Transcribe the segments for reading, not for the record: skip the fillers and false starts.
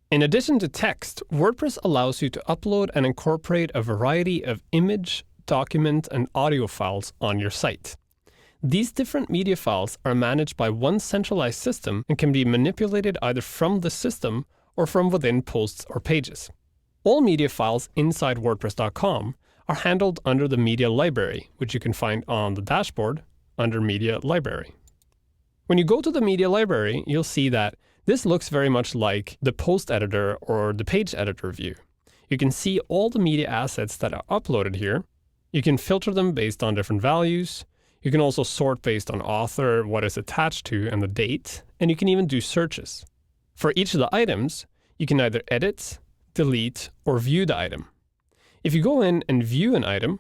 In addition to text, WordPress allows you to upload and incorporate a variety of image, document, and audio files on your site. These different media files are managed by one centralized system and can be manipulated either from the system or from within posts or pages. All media files inside WordPress.com are handled under the Media Library, which you can find on the dashboard under Media Library. When you go to the Media Library, you'll see that this looks very much like the post editor or the page editor view. You can see all the media assets that are uploaded here. You can filter them based on different values. You can also sort based on author, what is attached to, and the date, and you can even do searches. For each of the items, you can either edit, delete, or view the item. If you go in and view an item,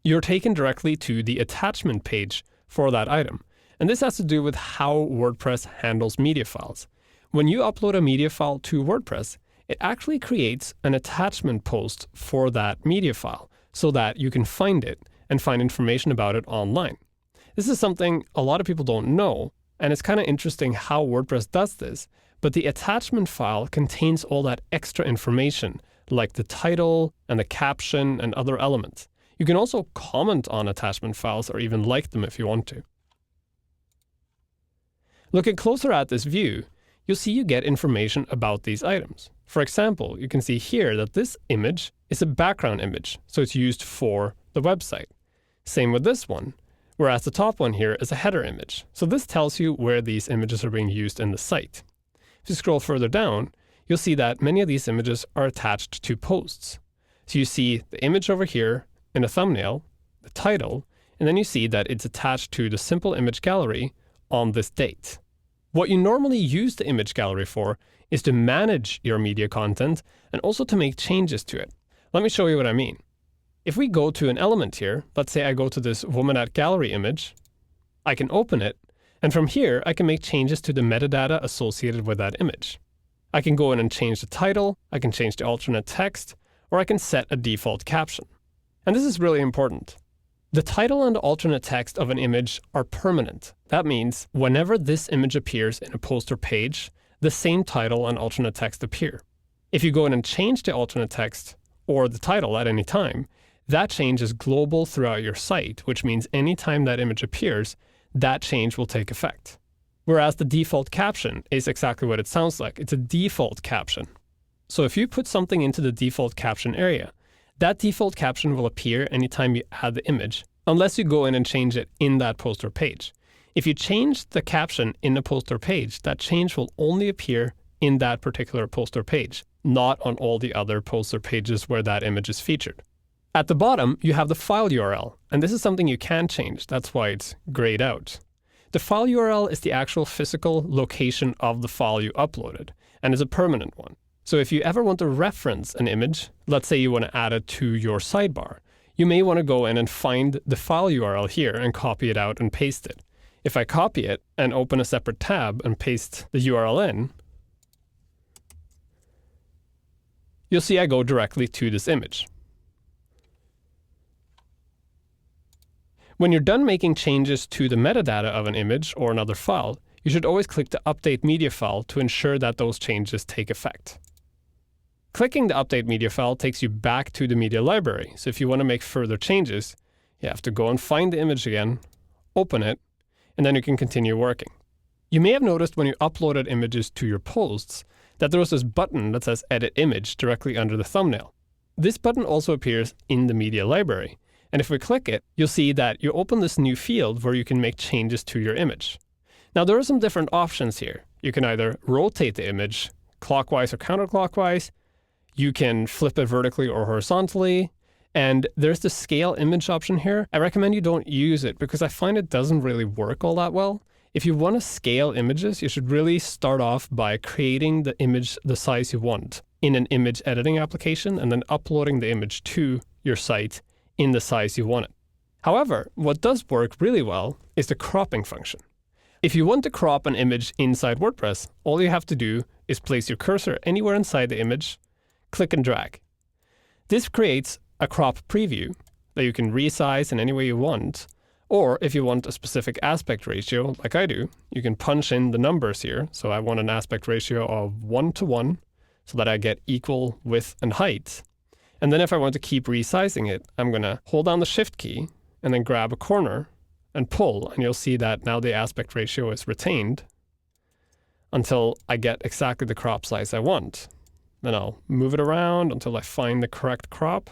you're taken directly to the attachment page for that item. And this has to do with how WordPress handles media files. When you upload a media file to WordPress, it actually creates an attachment post for that media file so that you can find it and find information about it online. This is something a lot of people don't know, and it's kind of interesting how WordPress does this, but the attachment file contains all that extra information, like the title and the caption and other elements. You can also comment on attachment files or even like them if you want to. Looking closer at this view, you'll see you get information about these items. For example, you can see here that this image is a background image, so it's used for the website. Same with this one, whereas the top one here is a header image. So this tells you where these images are being used in the site. If you scroll further down, you'll see that many of these images are attached to posts. So you see the image over here in a thumbnail, the title, and then you see that it's attached to the simple image gallery on this date. What you normally use the image gallery for is to manage your media content and also to make changes to it. Let me show you what I mean. If we go to an element here, let's say I go to this Woman at Gallery image, I can open it, and from here I can make changes to the metadata associated with that image. I can go in and change the title, I can change the alternate text, or I can set a default caption. And this is really important. The title and alternate text of an image are permanent. That means whenever this image appears in a post or page, the same title and alternate text appear. If you go in and change the alternate text or the title at any time, that change is global throughout your site, which means anytime that image appears, that change will take effect. Whereas the default caption is exactly what it sounds like. It's a default caption. So if you put something into the default caption area, that default caption will appear anytime you add the image, unless you go in and change it in that post or page. If you change the caption in a post or page, that change will only appear in that particular post or page, not on all the other posts or pages where that image is featured. At the bottom, you have the file URL, and this is something you can change. That's why it's grayed out. The file URL is the actual physical location of the file you uploaded, and is a permanent one. So if you ever want to reference an image, let's say you want to add it to your sidebar, you may want to go in and find the file URL here and copy it out and paste it. If I copy it and open a separate tab and paste the URL in, you'll see I go directly to this image. When you're done making changes to the metadata of an image or another file, you should always click the Update Media File to ensure that those changes take effect. Clicking the Update Media File takes you back to the media library. So if you want to make further changes, you have to go and find the image again, open it, and then you can continue working. You may have noticed when you uploaded images to your posts that there was this button that says Edit Image directly under the thumbnail. This button also appears in the media library. And if we click it, you'll see that you open this new field where you can make changes to your image. Now there are some different options here. You can either rotate the image clockwise or counterclockwise. You can flip it vertically or horizontally. And there's the scale image option here. I recommend you don't use it because I find it doesn't really work all that well. If you want to scale images, you should really start off by creating the image the size you want in an image editing application and then uploading the image to your site in the size you want it. However, what does work really well is the cropping function. If you want to crop an image inside WordPress, all you have to do is place your cursor anywhere inside the image, click and drag. This creates a crop preview that you can resize in any way you want, Or if you want a specific aspect ratio, like I do, you can punch in the numbers here. So I want an aspect ratio of 1:1 so that I get equal width and height. And then if I want to keep resizing it, I'm going to hold down the Shift key and then grab a corner and pull. And you'll see that now the aspect ratio is retained until I get exactly the crop size I want. Then I'll move it around until I find the correct crop.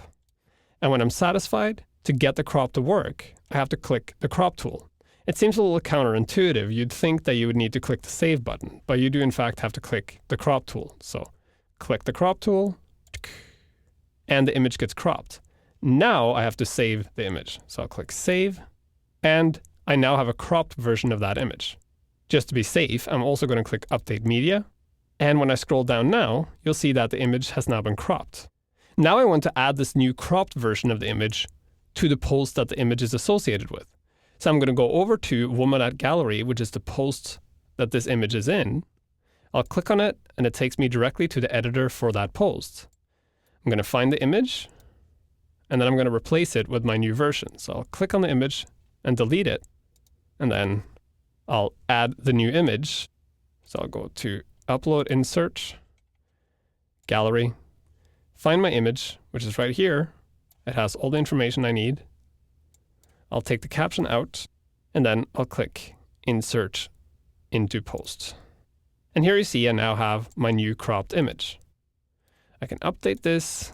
And when I'm satisfied, to get the crop to work, I have to click the crop tool. It seems a little counterintuitive. You'd think that you would need to click the save button, but you do in fact have to click the crop tool. So click the crop tool, and the image gets cropped. Now I have to save the image. So I'll click save, and I now have a cropped version of that image. Just to be safe, I'm also going to click update media. And when I scroll down now, you'll see that the image has now been cropped. Now I want to add this new cropped version of the image to the post that the image is associated with. So I'm going to go over to Woman@Gallery, which is the post that this image is in. I'll click on it, and it takes me directly to the editor for that post. I'm going to find the image, and then I'm going to replace it with my new version. So I'll click on the image and delete it, and then I'll add the new image. So I'll go to Upload, Insert, Gallery, find my image, which is right here. It has all the information I need. I'll take the caption out, and then I'll click Insert into Post. And here you see I now have my new cropped image. I can update this,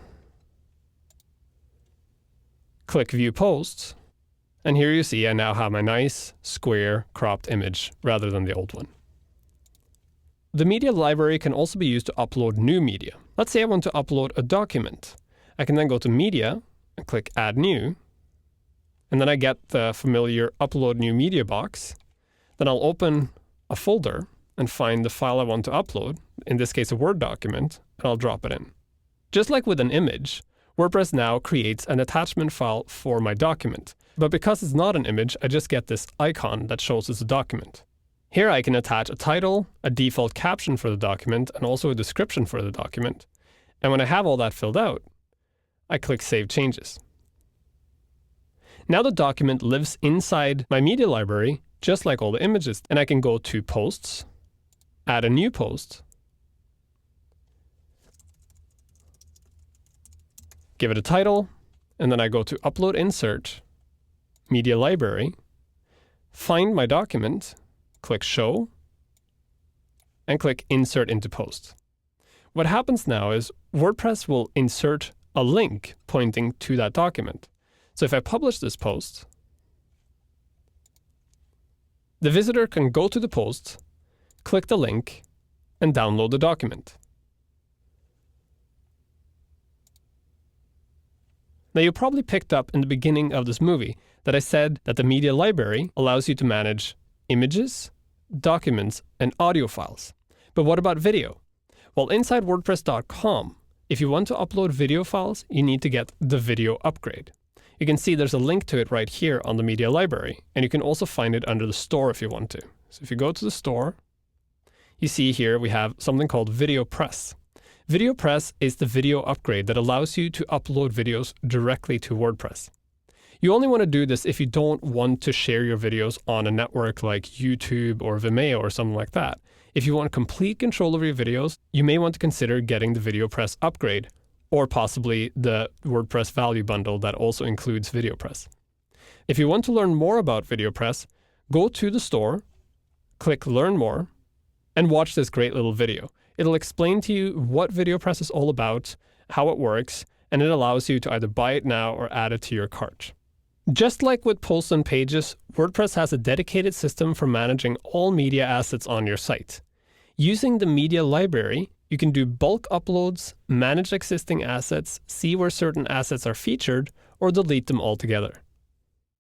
click View Post, and here you see I now have my nice, square, cropped image rather than the old one. The media library can also be used to upload new media. Let's say I want to upload a document. I can then go to Media and click Add New, and then I get the familiar Upload New Media box. Then I'll open a folder and find the file I want to upload, in this case a Word document, and I'll drop it in. Just like with an image, WordPress now creates an attachment file for my document. But because it's not an image, I just get this icon that shows it's a document. Here I can attach a title, a default caption for the document, and also a description for the document. And when I have all that filled out, I click Save Changes. Now the document lives inside my media library, just like all the images, and I can go to Posts, add a new post, give it a title, and then I go to Upload, Insert, Media Library, find my document, click Show, and click Insert into Post. What happens now is WordPress will insert a link pointing to that document. So if I publish this post, the visitor can go to the post, click the link, and download the document. Now you probably picked up in the beginning of this movie that I said that the media library allows you to manage images, documents, and audio files. But what about video? Well, inside WordPress.com, if you want to upload video files, you need to get the video upgrade. You can see there's a link to it right here on the media library, and you can also find it under the store if you want to. So if you go to the store, you see here we have something called VideoPress. VideoPress is the video upgrade that allows you to upload videos directly to WordPress. You only want to do this if you don't want to share your videos on a network like YouTube or Vimeo or something like that. If you want complete control over your videos, you may want to consider getting the VideoPress upgrade, or possibly the WordPress Value Bundle that also includes VideoPress. If you want to learn more about VideoPress, go to the store, click Learn More, and watch this great little video. It'll explain to you what VideoPress is all about, how it works, and it allows you to either buy it now or add it to your cart. Just like with posts and pages, WordPress has a dedicated system for managing all media assets on your site. Using the media library, you can do bulk uploads, manage existing assets, see where certain assets are featured, or delete them altogether.